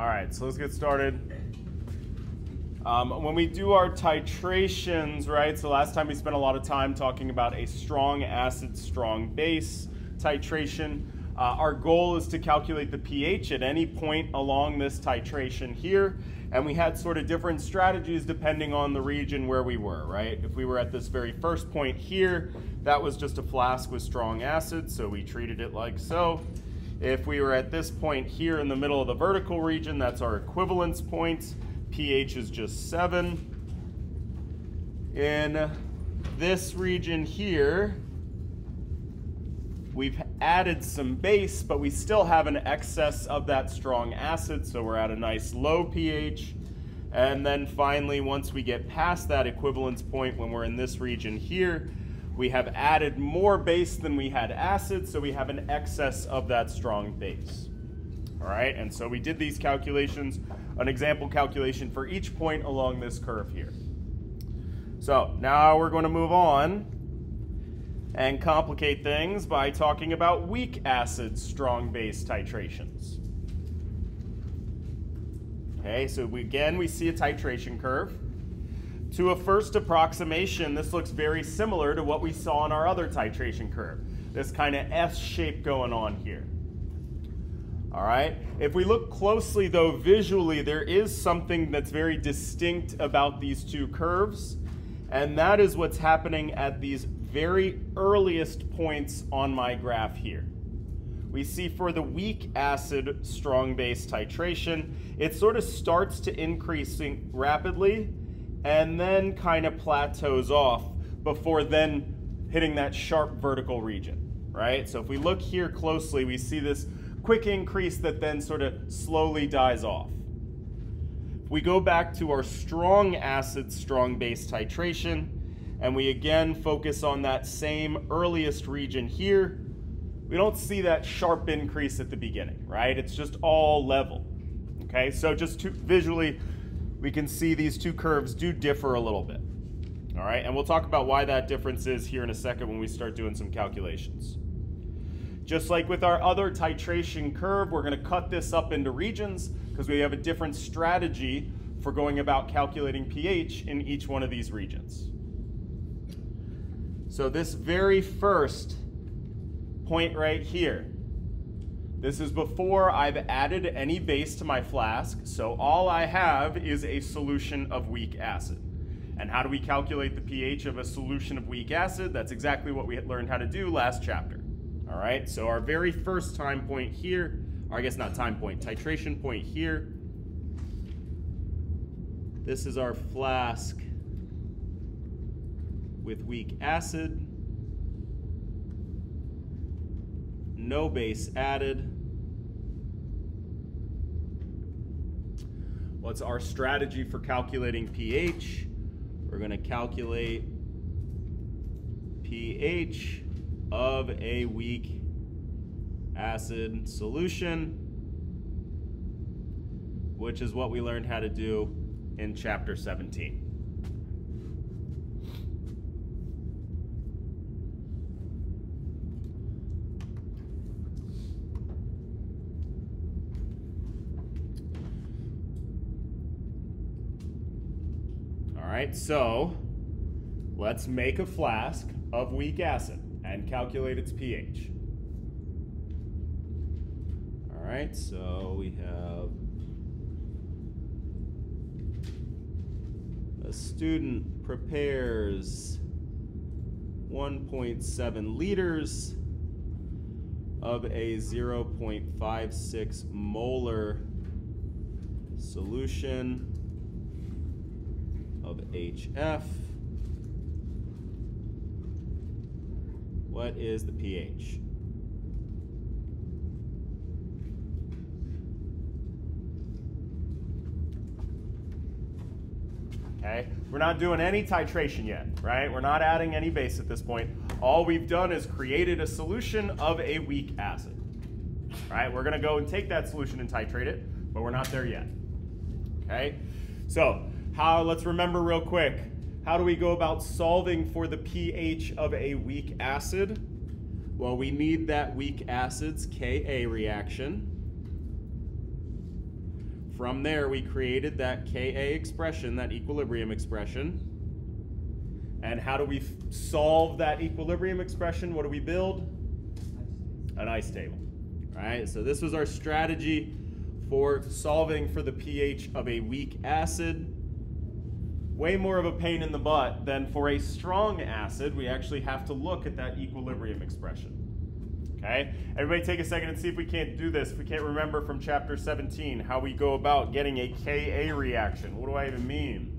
All right, so let's get started. When we do our titrations, right, so last time we spent a lot of time talking about a strong acid, strong base titration. Our goal is to calculate the pH at any point along this titration here, and we had sort of different strategies depending on the region where we were, right? If we were at this very first point here, that was just a flask with strong acid, so we treated it like so. If we were at this point here in the middle of the vertical region, that's our equivalence point. pH is just 7. In this region here, we've added some base, but we still have an excess of that strong acid, so we're at a nice low pH. And then finally, once we get past that equivalence point, when we're in this region here, we have added more base than we had acid, so we have an excess of that strong base. All right, and so we did these calculations, an example calculation for each point along this curve here. So now we're going to move on and complicate things by talking about weak acid strong base titrations. Okay, so again we see a titration curve. To a first approximation, this looks very similar to what we saw in our other titration curve. This kind of S shape going on here. All right, if we look closely though visually, there is something that's very distinct about these two curves, and that is what's happening at these very earliest points on my graph here. We see for the weak acid strong base titration, it sort of starts to increasing rapidly and then kind of plateaus off before then hitting that sharp vertical region, right? So if we look here closely, we see this quick increase that then sort of slowly dies off. If we go back to our strong acid strong base titration, and we again focus on that same earliest region here, we don't see that sharp increase at the beginning, right? It's just all level, okay? So just visually, we can see these two curves do differ a little bit, all right? And we'll talk about why that difference is here in a second when we start doing some calculations. Just like with our other titration curve, we're going to cut this up into regions because we have a different strategy for going about calculating pH in each one of these regions. So this very first point right here, this is before I've added any base to my flask, so all I have is a solution of weak acid. And how do we calculate the pH of a solution of weak acid? That's exactly what we learned how to do last chapter. All right, so our very first time point here, or I guess not time point, titration point here, this is our flask with weak acid, no base added. What's our strategy for calculating pH? We're going to calculate pH of a weak acid solution, which is what we learned how to do in chapter 17. All right, so let's make a flask of weak acid and calculate its pH. All right, so we have a student prepares 1.7 liters of a 0.56 molar solution of HF. What is the pH? Okay, we're not doing any titration yet, right? We're not adding any base at this point. All we've done is created a solution of a weak acid, right? We're gonna go and take that solution and titrate it, but we're not there yet, okay? So, let's remember real quick, how do we go about solving for the pH of a weak acid? Well, we need that weak acid's Ka reaction from there, we created that Ka expression, that equilibrium expression. And how do we solve that equilibrium expression? What do we build? An ice table. All right, so this was our strategy for solving for the pH of a weak acid. Way more of a pain in the butt than for a strong acid. We actually have to look at that equilibrium expression. Okay, everybody take a second and see if we can't do this. If we can't remember from chapter 17 how we go about getting a Ka reaction. What do I even mean?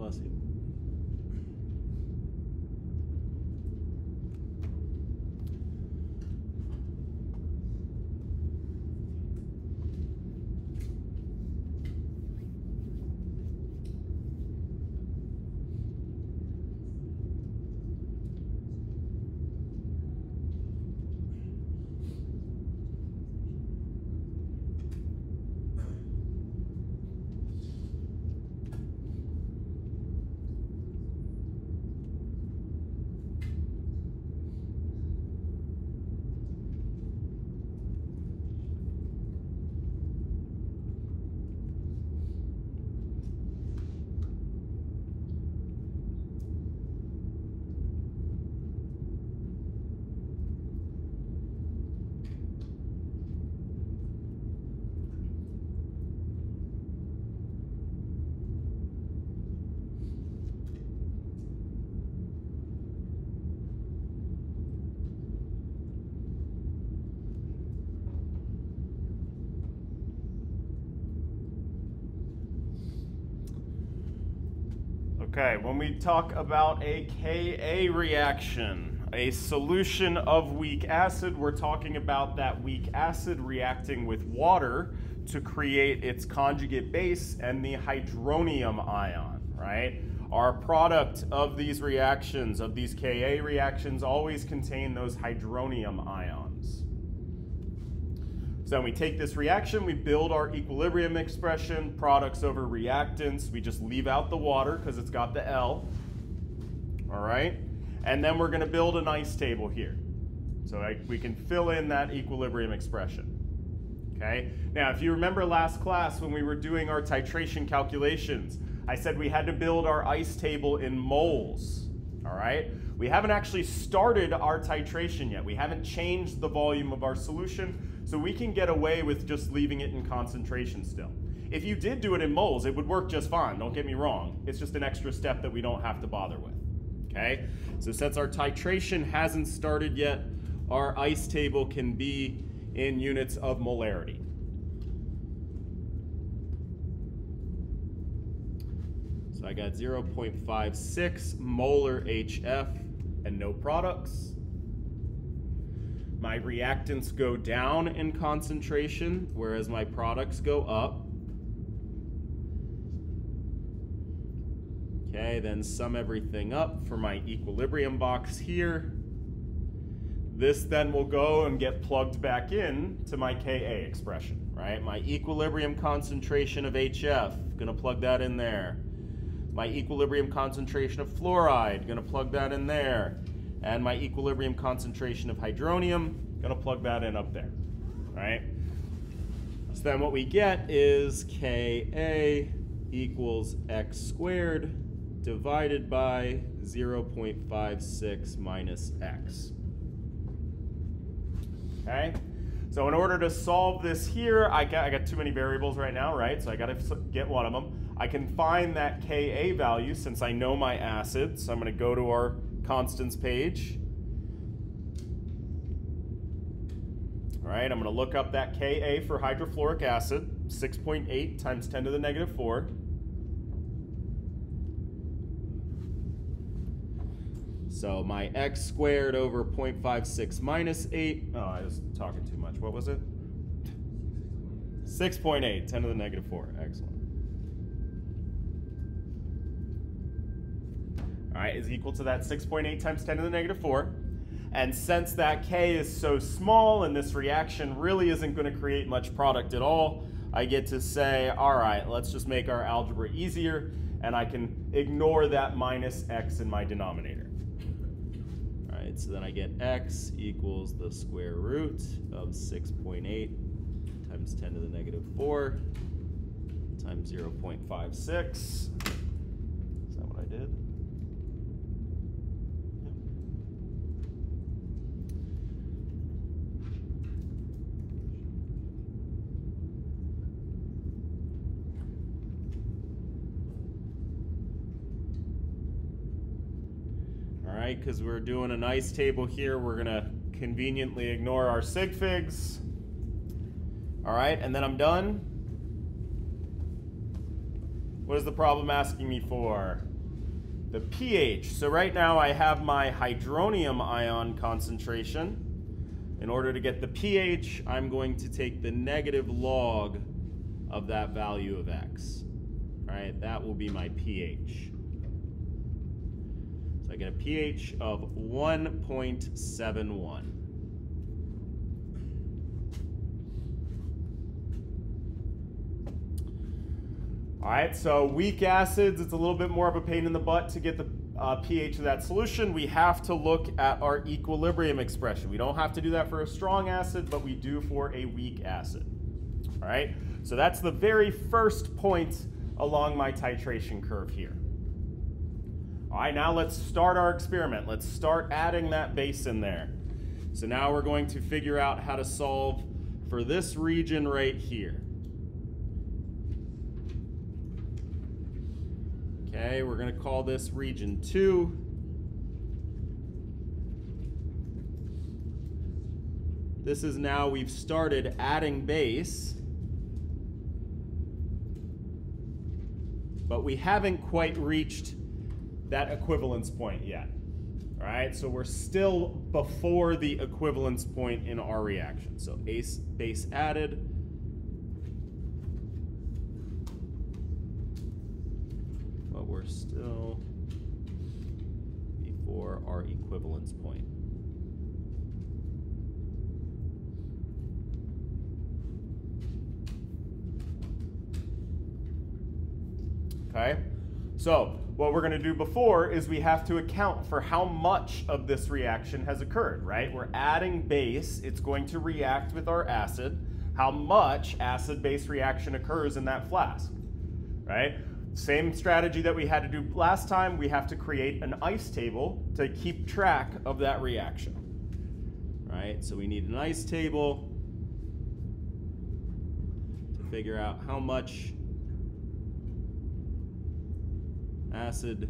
Bless you. Okay, when we talk about a Ka reaction, a solution of weak acid, we're talking about that weak acid reacting with water to create its conjugate base and the hydronium ion, right? Our product of these reactions, of these Ka reactions, always contain those hydronium ions. So when we take this reaction, we build our equilibrium expression, products over reactants. We just leave out the water because it's got the L, all right? And then we're gonna build an ice table here. So we can fill in that equilibrium expression, okay? Now, if you remember last class when we were doing our titration calculations, I said we had to build our ice table in moles, all right? We haven't actually started our titration yet. We haven't changed the volume of our solution, so we can get away with just leaving it in concentration still. If you did do it in moles, it would work just fine, don't get me wrong. It's just an extra step that we don't have to bother with, okay? So since our titration hasn't started yet, our ice table can be in units of molarity. So I got 0.56 molar HF and no products. My reactants go down in concentration, whereas my products go up. Okay, then sum everything up for my equilibrium box here. This then will go and get plugged back in to my Ka expression, right? My equilibrium concentration of HF, gonna plug that in there. My equilibrium concentration of fluoride, gonna plug that in there. and my equilibrium concentration of hydronium. Gonna plug that in up there, all right? So then what we get is Ka equals x squared divided by 0.56 minus x. Okay? So in order to solve this here, I got too many variables right now, right? So I gotta get one of them. I can find that Ka value since I know my acid. So I'm gonna go to our constants page. All right, I'm gonna look up that Ka for hydrofluoric acid, 6.8 times 10 to the negative 4. So my x squared over 0.56 minus 8, oh, I was talking too much. What was it? 6.8, 10 to the negative 4, excellent. All right, is equal to that 6.8 times 10 to the negative 4. And since that K is so small and this reaction really isn't going to create much product at all, I get to say, all right, let's just make our algebra easier, and I can ignore that minus x in my denominator. All right, so then I get x equals the square root of 6.8 times 10 to the negative 4 times 0.56. Is that what I did? Because we're doing a nice table here, we're gonna conveniently ignore our sig figs. All right, and then I'm done. What is the problem asking me for? The pH. So right now I have my hydronium ion concentration. In order to get the pH, I'm going to take the negative log of that value of x. All right, that will be my pH. I get a pH of 1.71. All right, so weak acids, it's a little bit more of a pain in the butt to get the pH of that solution. We have to look at our equilibrium expression. We don't have to do that for a strong acid, but we do for a weak acid. All right, so that's the very first point along my titration curve here. All right, now let's start our experiment. Let's start adding that base in there. So now we're going to figure out how to solve for this region right here. Okay, we're going to call this region 2. This is now we've started adding base, but we haven't quite reached that equivalence point yet. All right, so we're still before the equivalence point in our reaction. So base added. But we're still before our equivalence point. Okay, so what we're going to do before is we have to account for how much of this reaction has occurred, right? We're adding base, it's going to react with our acid. How much acid-base reaction occurs in that flask, right? Same strategy that we had to do last time, we have to create an ice table to keep track of that reaction, right? So we need an ice table to figure out how much acid,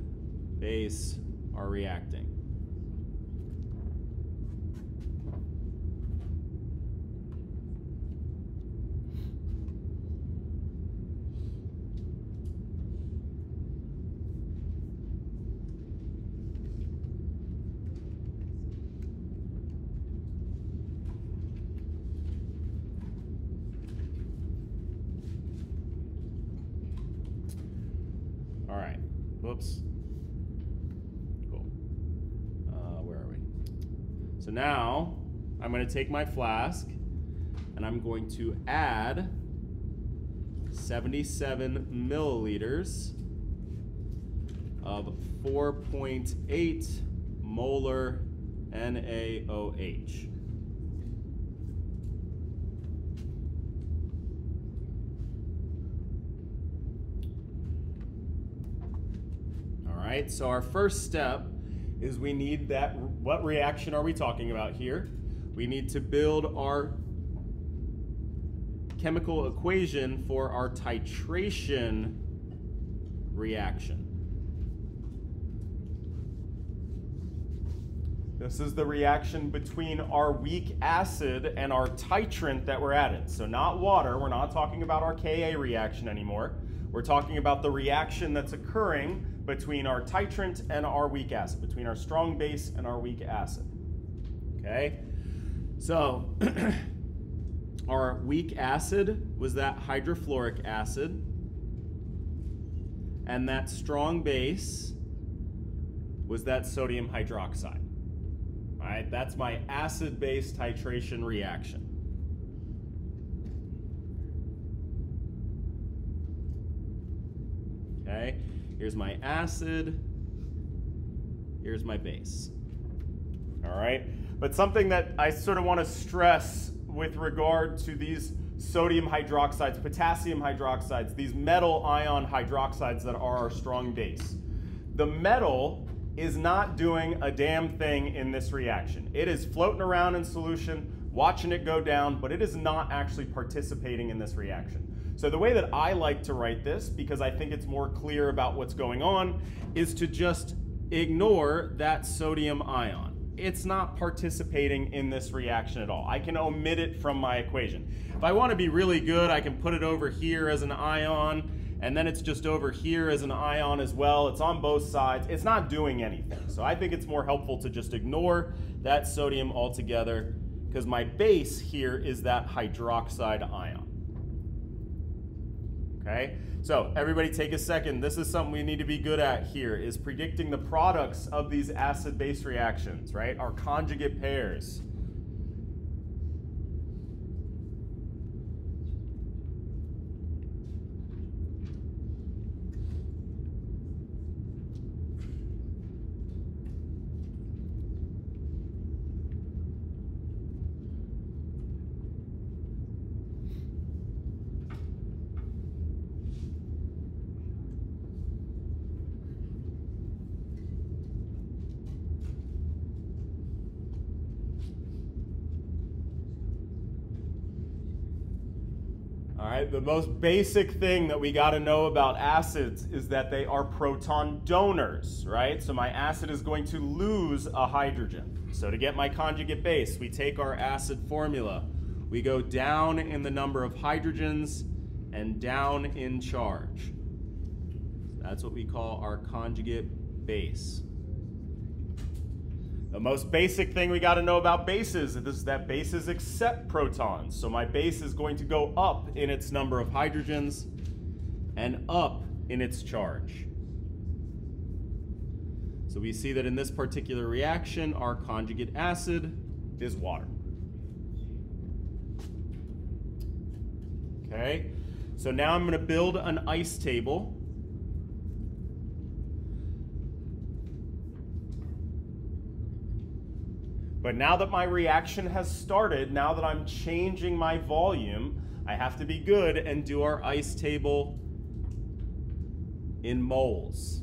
base are reacting. All right. Whoops. Cool. Where are we? So now I'm going to take my flask and I'm going to add 77 milliliters of 4.8 molar NaOH. All right, so our first step is we need that, what reaction are we talking about here? We need to build our chemical equation for our titration reaction. This is the reaction between our weak acid and our titrant that we're adding. So not water, we're not talking about our Ka reaction anymore. We're talking about the reaction that's occurring between our titrant and our weak acid, between our strong base and our weak acid. Okay? So, our weak acid was that hydrofluoric acid, and that strong base was that sodium hydroxide. All right, that's my acid-base titration reaction. Okay, here's my acid, here's my base. All right, but something that I sort of want to stress with regard to these sodium hydroxides, potassium hydroxides, these metal ion hydroxides that are our strong base. The metal is not doing a damn thing in this reaction. It is floating around in solution, watching it go down, but it is not actually participating in this reaction. So the way that I like to write this, because I think it's more clear about what's going on, is to just ignore that sodium ion. It's not participating in this reaction at all. I can omit it from my equation. If I want to be really good, I can put it over here as an ion, and then it's just over here as an ion as well. It's on both sides. It's not doing anything. So I think it's more helpful to just ignore that sodium altogether, because my base here is that hydroxide ion. Okay, so everybody take a second. This is something we need to be good at here, is predicting the products of these acid-base reactions, right? Our conjugate pairs. All right, the most basic thing that we got to know about acids is that they are proton donors, right? So my acid is going to lose a hydrogen. So to get my conjugate base, we take our acid formula. We go down in the number of hydrogens and down in charge. That's what we call our conjugate base. The most basic thing we got to know about bases is that bases accept protons. So my base is going to go up in its number of hydrogens and up in its charge. So we see that in this particular reaction, our conjugate acid is water. Okay, so now I'm going to build an ice table. But now that my reaction has started, now that I'm changing my volume, I have to be good and do our ice table in moles.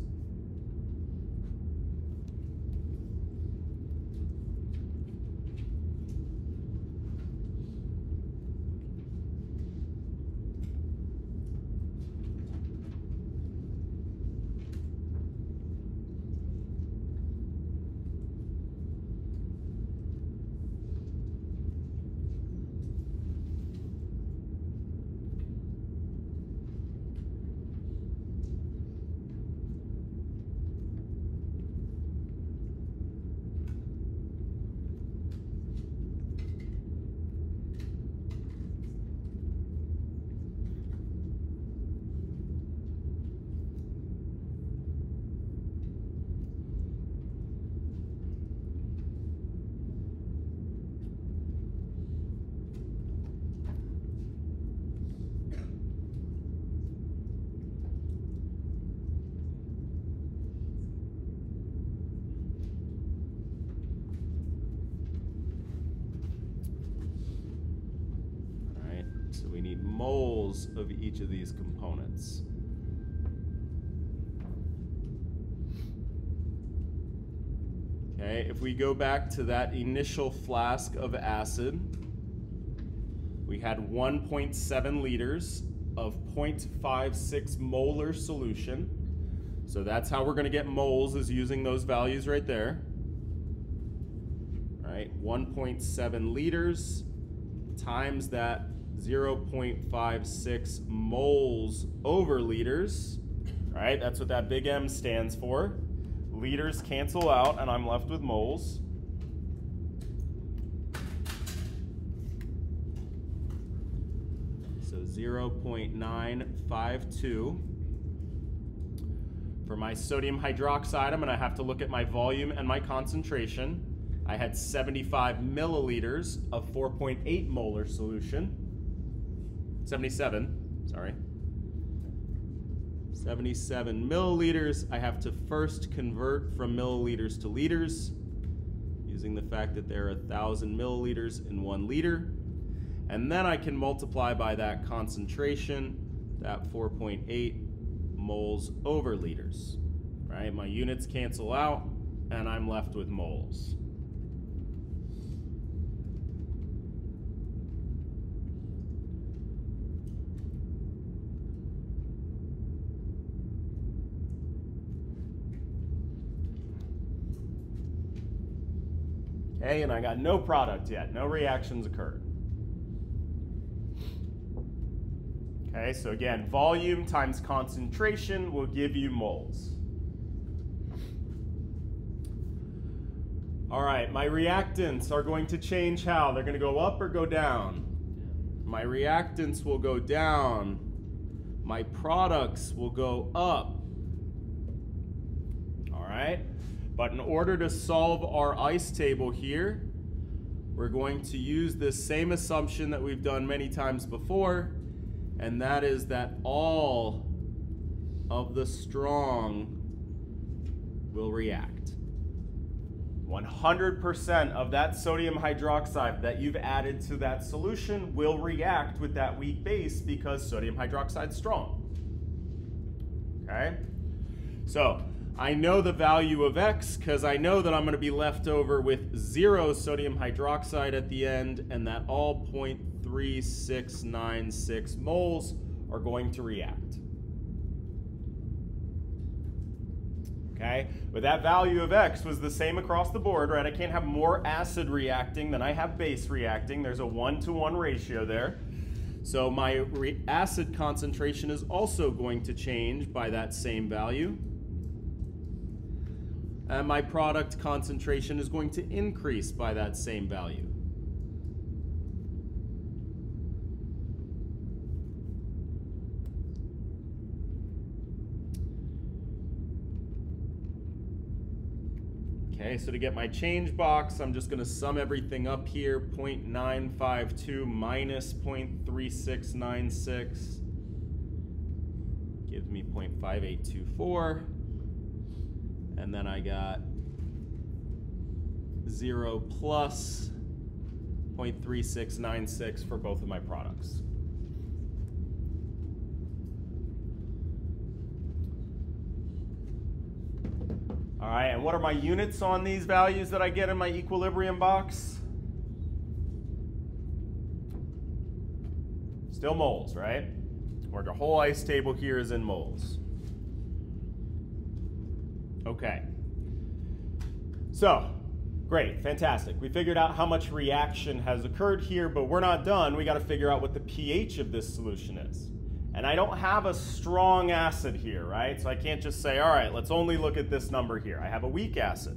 We need moles of each of these components. Okay, if we go back to that initial flask of acid, we had 1.7 liters of 0.56 molar solution. So that's how we're going to get moles, is using those values right there. All right, 1.7 liters times that 0.56 moles over liters. All right, that's what that big M stands for. Liters cancel out, and I'm left with moles. So 0.952. For my sodium hydroxide, I'm going to have to look at my volume and my concentration. I had 75 milliliters of 4.8 molar solution. 77, sorry. 77 milliliters. I have to first convert from milliliters to liters, using the fact that there are 1,000 milliliters in 1 liter. And then I can multiply by that concentration, that 4.8 moles over liters. Right? My units cancel out, and I'm left with moles. Okay, and I got no product yet. No reactions occurred. Okay, so again, volume times concentration will give you moles. All right, my reactants are going to change how? They're going to go up or go down? My reactants will go down. My products will go up. All right, but in order to solve our ice table here, we're going to use this same assumption that we've done many times before, and that is that all of the strong will react. 100% of that sodium hydroxide that you've added to that solution will react with that weak base because sodium hydroxide is strong. Okay? So I know the value of X because I know that I'm going to be left over with 0 sodium hydroxide at the end, and that all 0.3696 moles are going to react. Okay, but that value of X was the same across the board, right? I can't have more acid reacting than I have base reacting. There's a 1-to-1 ratio there. So my acid concentration is also going to change by that same value. And my product concentration is going to increase by that same value. Okay, so to get my change box, I'm just going to sum everything up here. 0.952 minus 0.3696 gives me 0.5824. And then I got 0 plus 0.3696 for both of my products. All right, and what are my units on these values that I get in my equilibrium box? Still moles, right? Or the whole ice table here is in moles. Okay. So, great, fantastic. We figured out how much reaction has occurred here, but we're not done. We got to figure out what the pH of this solution is. And I don't have a strong acid here, right? So I can't just say, all right, let's only look at this number here. I have a weak acid.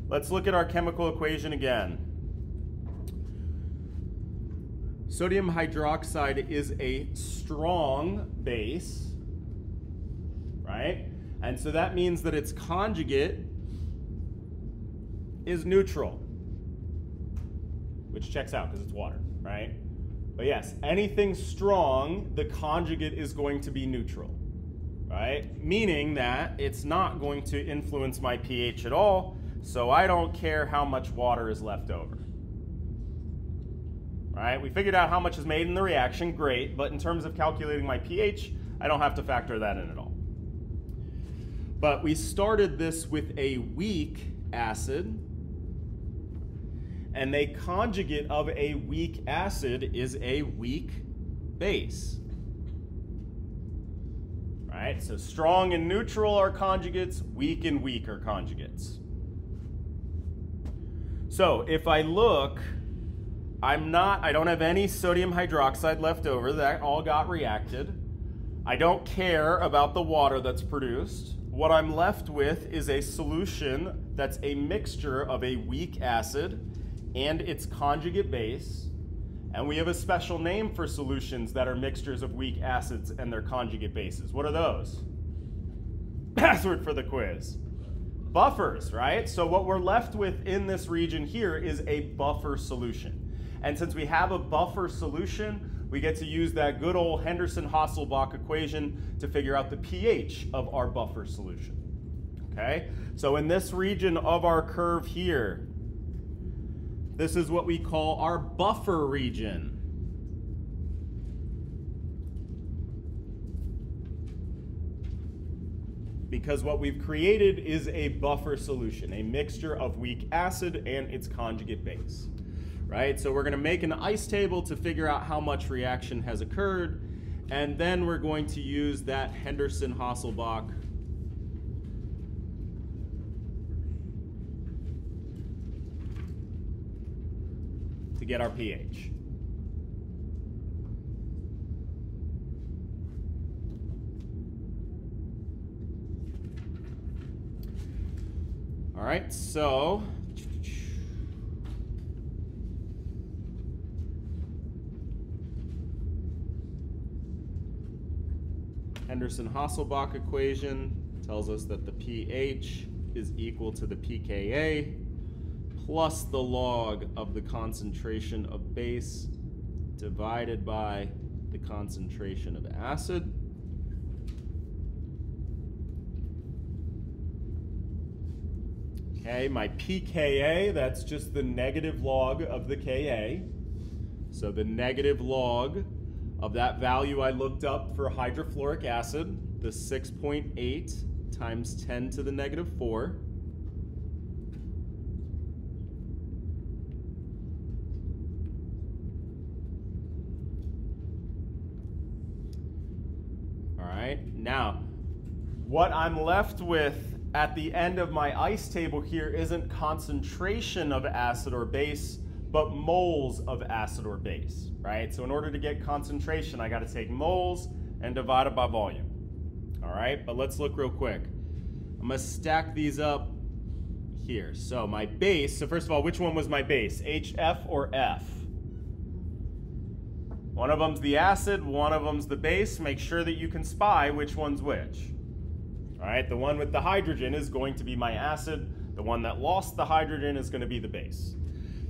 Let's look at our chemical equation again. Sodium hydroxide is a strong base, right? And so that means that its conjugate is neutral, which checks out because it's water, right? But yes, anything strong, the conjugate is going to be neutral, right? Meaning that it's not going to influence my pH at all, so I don't care how much water is left over. right? We figured out how much is made in the reaction, great, but in terms of calculating my pH, I don't have to factor that in at all. But we started this with a weak acid, and a conjugate of a weak acid is a weak base. Right? So strong and neutral are conjugates, weak and weak are conjugates. So if I look, I don't have any sodium hydroxide left over. That all got reacted. I don't care about the water that's produced. What I'm left with is a solution that's a mixture of a weak acid and its conjugate base. And we have a special name for solutions that are mixtures of weak acids and their conjugate bases. What are those? Password for the quiz. Buffers, right? So what we're left with in this region here is a buffer solution. And since we have a buffer solution, we get to use that good old Henderson-Hasselbalch equation to figure out the pH of our buffer solution. Okay? So in this region of our curve here, this is what we call our buffer region. Because what we've created is a buffer solution, a mixture of weak acid and its conjugate base. Right? So we're going to make an ice table to figure out how much reaction has occurred, and then we're going to use that Henderson-Hasselbalch to get our pH. All right, so Henderson-Hasselbalch equation tells us that the pH is equal to the pKa plus the log of the concentration of base divided by the concentration of acid. Okay, my pKa, that's just the negative log of the Ka. So the negative log of that value I looked up for hydrofluoric acid, the 6.8 times 10 to the negative 4. All right, now what I'm left with at the end of my ice table here isn't concentration of acid or base, but moles of acid or base, right? So in order to get concentration, I gotta take moles and divide it by volume. All right, but let's look real quick. I'm gonna stack these up here. So my base, so first of all, which one was my base? HF or F? One of them's the acid, one of them's the base. Make sure that you can spy which one's which. All right, the one with the hydrogen is going to be my acid. The one that lost the hydrogen is gonna be the base.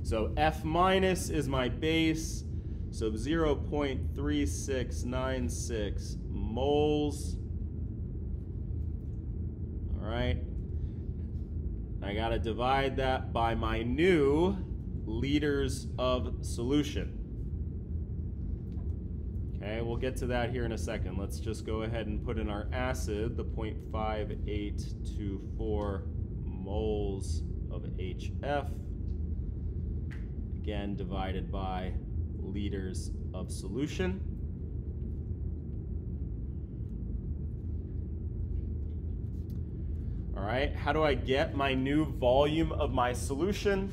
So F minus is my base, so 0.3696 moles. All right, I gotta divide that by my new liters of solution. Okay, we'll get to that here in a second. Let's just go ahead and put in our acid, the 0.5824 moles of HF. Again, divided by liters of solution. All right, how do I get my new volume of my solution?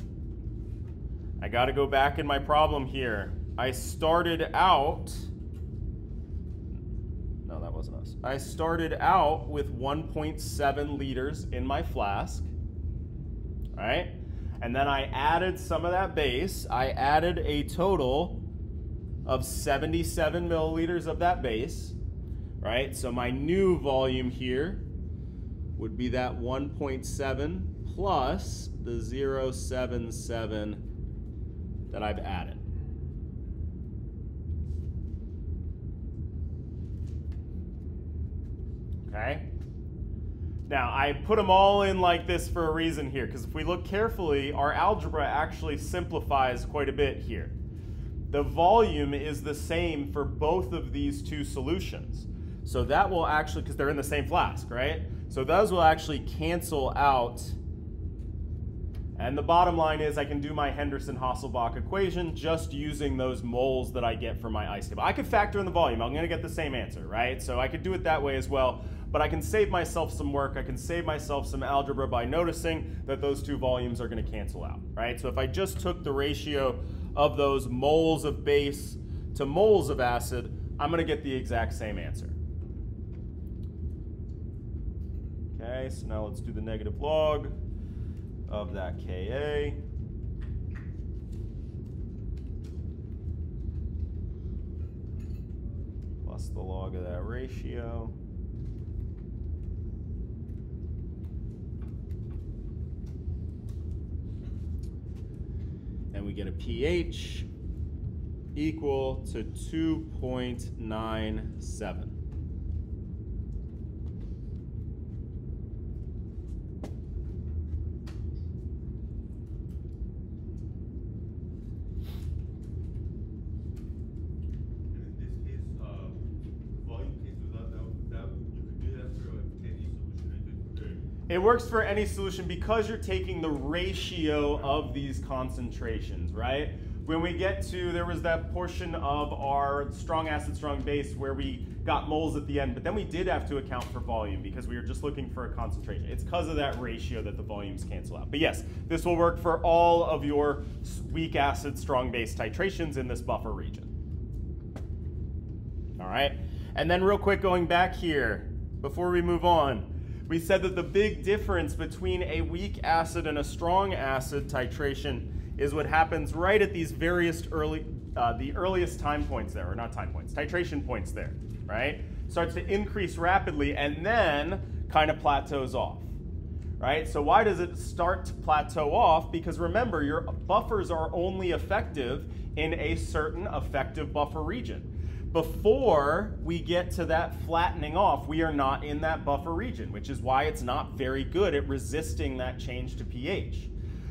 I got to go back in my problem here. I started out with 1.7 liters in my flask, right? And then I added some of that base. I added a total of 77 milliliters of that base, right? So my new volume here would be that 1.7 plus the 0.77 that I've added. Okay? Now, I put them all in like this for a reason here, because if we look carefully, our algebra actually simplifies quite a bit here. the volume is the same for both of these two solutions. So that will actually, because they're in the same flask, right? So those will actually cancel out. And the bottom line is I can do my Henderson-Hasselbalch equation just using those moles that I get from my ice table. I could factor in the volume. I'm going to get the same answer, right? So I could do it that way as well. But I can save myself some work. I can save myself some algebra by noticing that those two volumes are going to cancel out, right? So if I just took the ratio of those moles of base to moles of acid, I'm going to get the exact same answer. Okay, so now let's do the negative log of that Ka. Plus the log of that ratio. And we get a pH equal to 2.97. It works for any solution because you're taking the ratio of these concentrations, right? When we get to, there was that portion of our strong acid, strong base where we got moles at the end, but then we did have to account for volume because we were just looking for a concentration. It's because of that ratio that the volumes cancel out. But yes, this will work for all of your weak acid, strong base titrations in this buffer region. All right, and then real quick going back here, before we move on, we said that the big difference between a weak acid and a strong acid titration is what happens right at these various the earliest time points there, or not time points, titration points there, right? Starts to increase rapidly and then kind of plateaus off, right? So why does it start to plateau off? Because remember, your buffers are only effective in a certain effective buffer region. Before we get to that flattening off, we are not in that buffer region, which is why it's not very good at resisting that change to pH.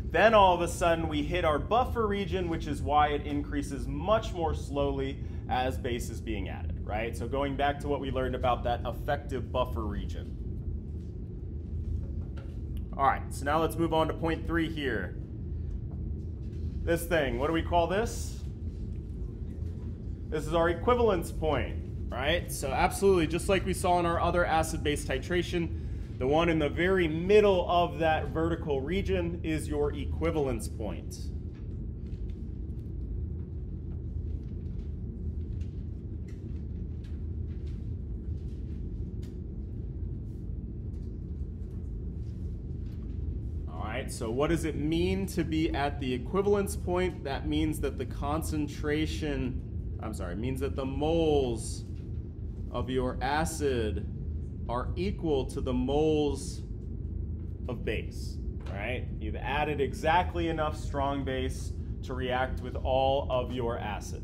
Then all of a sudden we hit our buffer region, which is why it increases much more slowly as base is being added, right? So going back to what we learned about that effective buffer region. All right, so now let's move on to point 3 here. This thing, what do we call this? This is our equivalence point, right? So absolutely, just like we saw in our other acid-base titration, the one in the very middle of that vertical region is your equivalence point. All right, so what does it mean to be at the equivalence point? That means that the concentration, means that the moles of your acid are equal to the moles of base, right? You've added exactly enough strong base to react with all of your acid.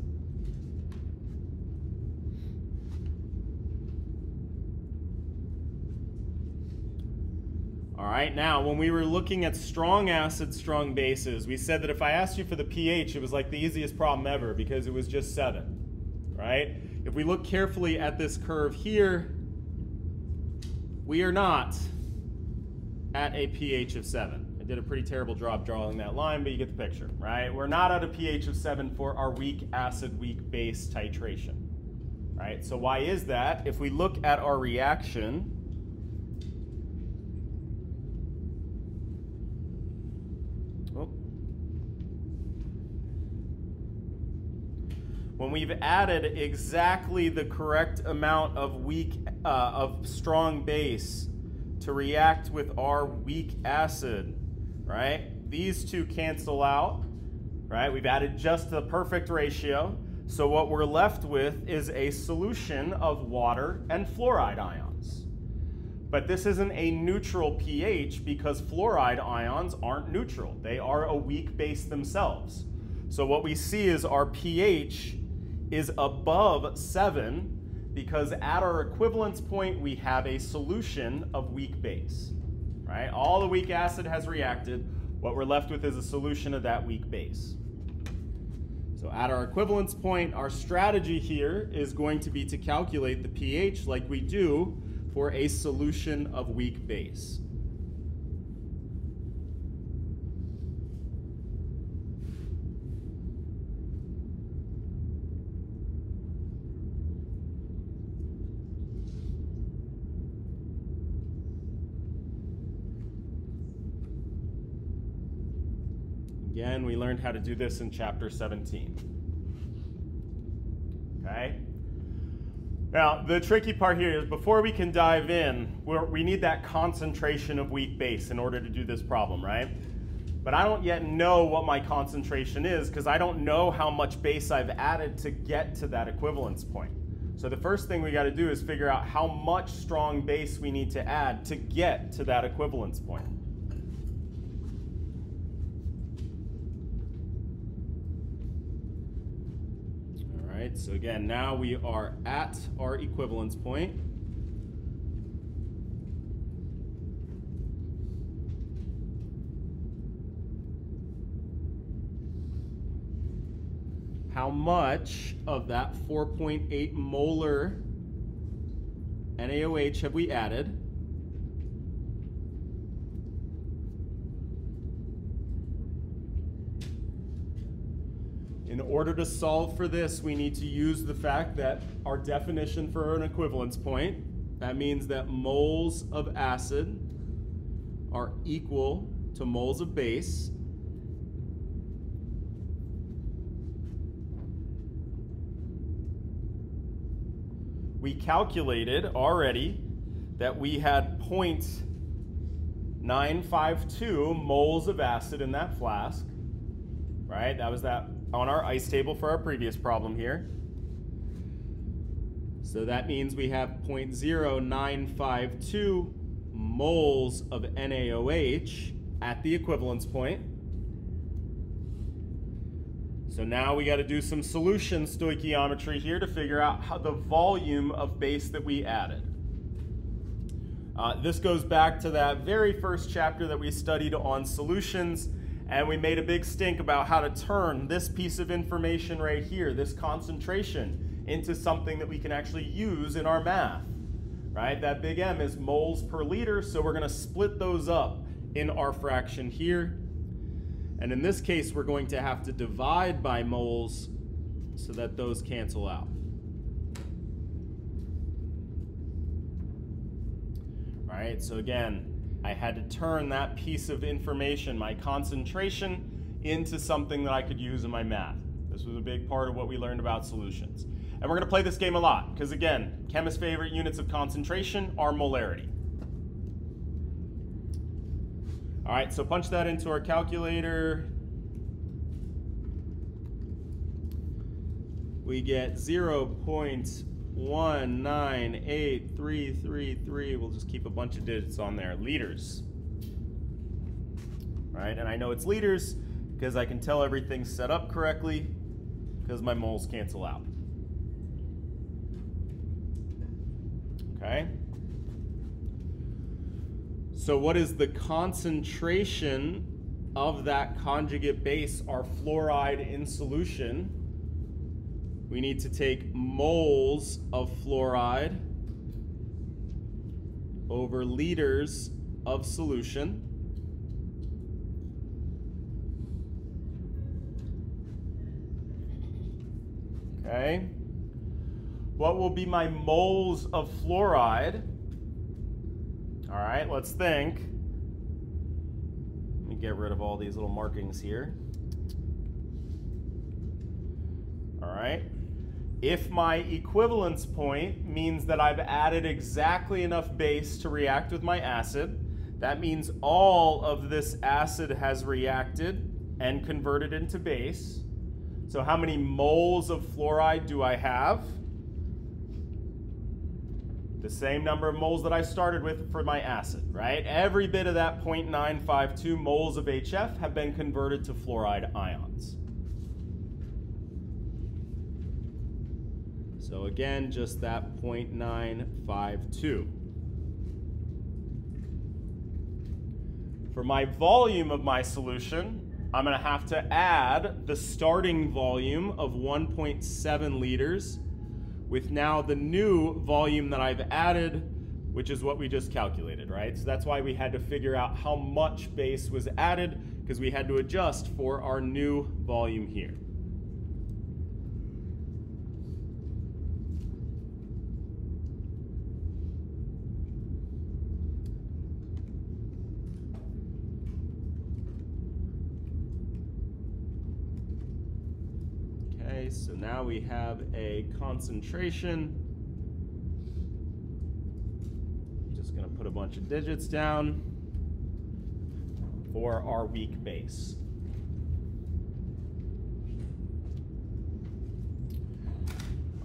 All right, now when we were looking at strong acid, strong bases, we said that if I asked you for the pH, it was like the easiest problem ever because it was just 7, right? If we look carefully at this curve here, we are not at a pH of 7. I did a pretty terrible job drawing that line, but you get the picture, right? We're not at a pH of 7 for our weak acid, weak base titration, right? So why is that? If we look at our reaction, when we've added exactly the correct amount of strong base to react with our weak acid, right? These two cancel out, right? We've added just the perfect ratio. So what we're left with is a solution of water and fluoride ions. But this isn't a neutral pH because fluoride ions aren't neutral. They are a weak base themselves. So what we see is our pH is above 7 because at our equivalence point we have a solution of weak base, right? All the weak acid has reacted. What we're left with is a solution of that weak base. So at our equivalence point, our strategy here is going to be to calculate the pH like we do for a solution of weak base. Again, we learned how to do this in chapter 17. Okay? Now, the tricky part here is before we can dive in, we need that concentration of weak base in order to do this problem, right? But I don't yet know what my concentration is because I don't know how much base I've added to get to that equivalence point. So the first thing we got to do is figure out how much strong base we need to add to get to that equivalence point. So again, now we are at our equivalence point. How much of that 4.8 molar NaOH have we added? In order to solve for this, we need to use the fact that our definition for an equivalence point, that means that moles of acid are equal to moles of base. We calculated already that we had 0.952 moles of acid in that flask, right? That was that on our ice table for our previous problem here. So that means we have 0.0952 moles of NaOH at the equivalence point. So now we got to do some solution stoichiometry here to figure out how the volume of base that we added. This goes back to that very first chapter that we studied on solutions, and we made a big stink about how to turn this piece of information right here, this concentration, into something that we can actually use in our math, right? That big M is moles per liter, so we're going to split those up in our fraction here. And in this case, we're going to have to divide by moles so that those cancel out. All right, so again, I had to turn that piece of information, my concentration, into something that I could use in my math. This was a big part of what we learned about solutions. And we're going to play this game a lot because, again, chemists' favorite units of concentration are molarity. All right, so punch that into our calculator. We get 0.198333. We'll just keep a bunch of digits on there. Liters. All right, and I know it's liters because I can tell everything's set up correctly because my moles cancel out. Okay. So what is the concentration of that conjugate base, our fluoride in solution? We need to take moles of fluoride over liters of solution. Okay. What will be my moles of fluoride? All right, let's think. Let me get rid of all these little markings here. All right. If my equivalence point means that I've added exactly enough base to react with my acid, that means all of this acid has reacted and converted into base. So how many moles of fluoride do I have? The same number of moles that I started with for my acid, right? Every bit of that 0.952 moles of HF have been converted to fluoride ions. So again, just that 0.952. For my volume of my solution, I'm going to have to add the starting volume of 1.7 liters with now the new volume that I've added, which is what we just calculated, right? So that's why we had to figure out how much base was added, because we had to adjust for our new volume here. Okay, so now we have a concentration. Just gonna put a bunch of digits down for our weak base.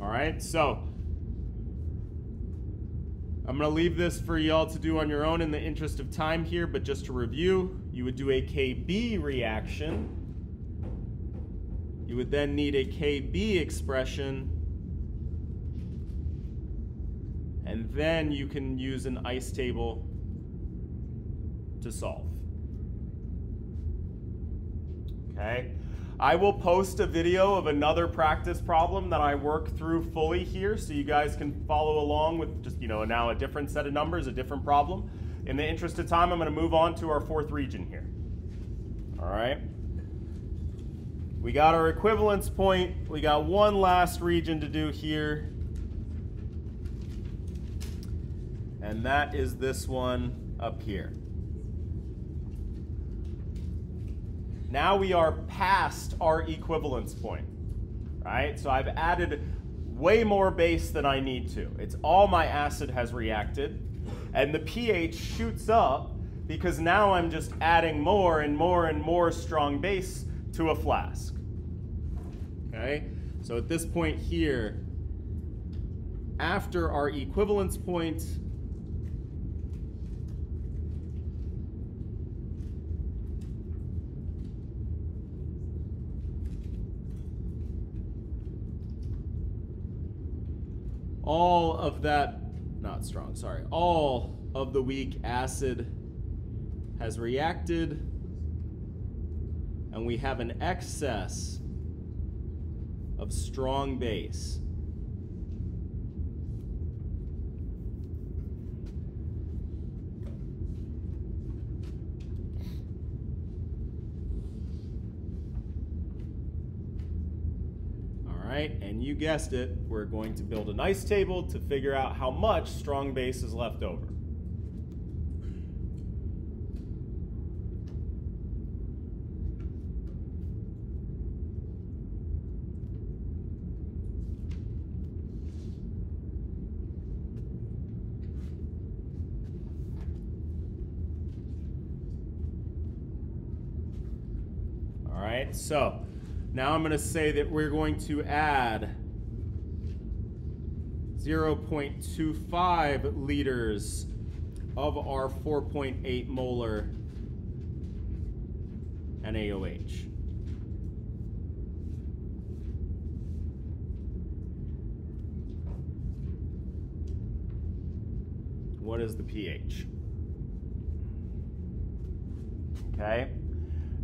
All right, so I'm gonna leave this for y'all to do on your own in the interest of time here, but just to review, you would do a KB reaction. You would then need a KB expression, and then you can use an ice table to solve. Okay, I will post a video of another practice problem that I work through fully here, so you guys can follow along with just, now a different set of numbers, a different problem. In the interest of time, I'm going to move on to our fourth region here. All right. We got our equivalence point. We got one last region to do here. And that is this one up here. Now we are past our equivalence point, right? So I've added way more base than I need to. It's all my acid has reacted, and the pH shoots up because now I'm just adding more and more and more strong base to a flask. Okay, so at this point here, after our equivalence point, all of that, not strong, sorry, all of the weak acid has reacted, and we have an excess of strong base. All right, and you guessed it, we're going to build an ice table to figure out how much strong base is left over. So now I'm going to say that we're going to add 0.25 liters of our 4.8 molar NaOH. What is the pH? Okay.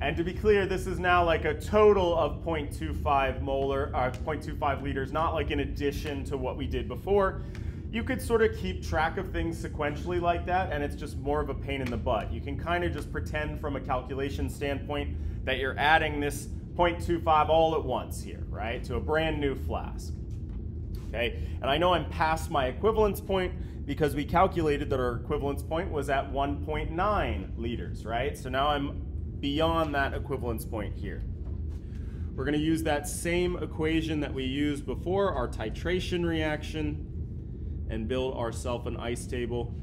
And to be clear, this is now like a total of 0.25 molar, 0.25 liters, not like in addition to what we did before. You could sort of keep track of things sequentially like that, and it's just more of a pain in the butt. You can kind of just pretend from a calculation standpoint that you're adding this 0.25 all at once here, right, to a brand new flask. Okay, and I know I'm past my equivalence point because we calculated that our equivalence point was at 1.9 liters, right? So now I'm beyond that equivalence point here. We're going to use that same equation that we used before, our titration reaction, and build ourselves an ice table.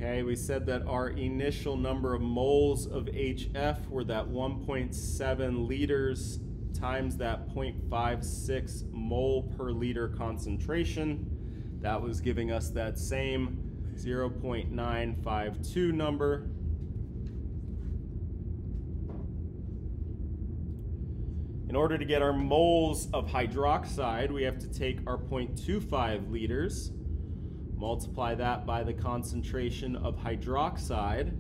Okay, we said that our initial number of moles of HF were that 1.7 liters times that 0.56 mole per liter concentration. That was giving us that same 0.952 number. In order to get our moles of hydroxide, we have to take our 0.25 liters, multiply that by the concentration of hydroxide,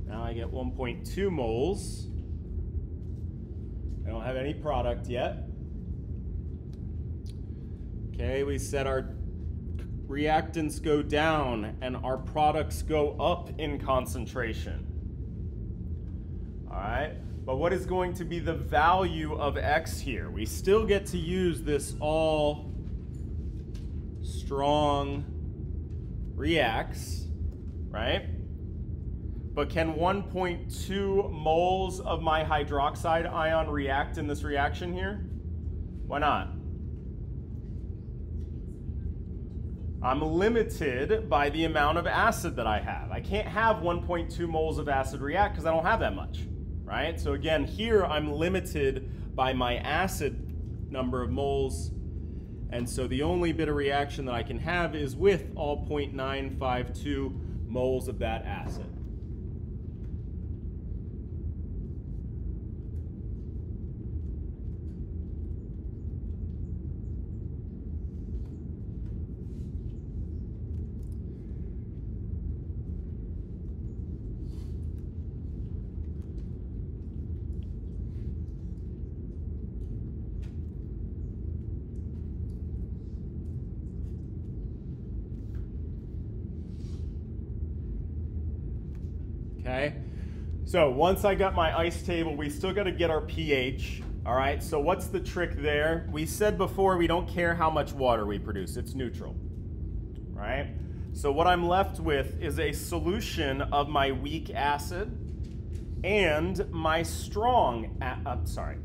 now I get 1.2 moles. I don't have any product yet. Okay, we said our reactants go down and our products go up in concentration. All right, but what is going to be the value of X here? We still get to use this all strong reacts, right? But can 1.2 moles of my hydroxide ion react in this reaction here? Why not? I'm limited by the amount of acid that I have. I can't have 1.2 moles of acid react because I don't have that much, right? So again, here I'm limited by my acid number of moles, and so the only bit of reaction that I can have is with all 0.952 moles of that acid. Okay, so once I got my ice table, we still got to get our pH. All right, so what's the trick there? We said before we don't care how much water we produce, it's neutral, right? So what I'm left with is a solution of my weak acid and my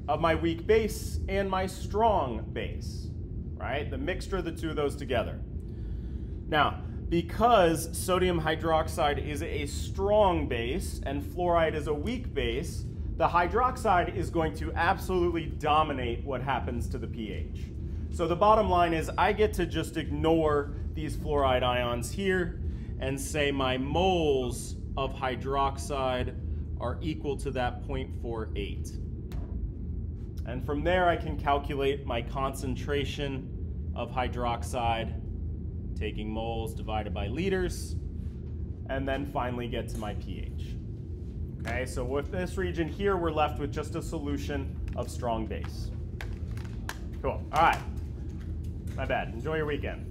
of my weak base and my strong base, right? The mixture of the two of those together. Now, because sodium hydroxide is a strong base and fluoride is a weak base, the hydroxide is going to absolutely dominate what happens to the pH. So the bottom line is I get to just ignore these fluoride ions here and say my moles of hydroxide are equal to that 0.48. And from there I can calculate my concentration of hydroxide, taking moles divided by liters, and then finally get to my pH. Okay, so with this region here, we're left with just a solution of strong base. Cool, all right. My bad, enjoy your weekend.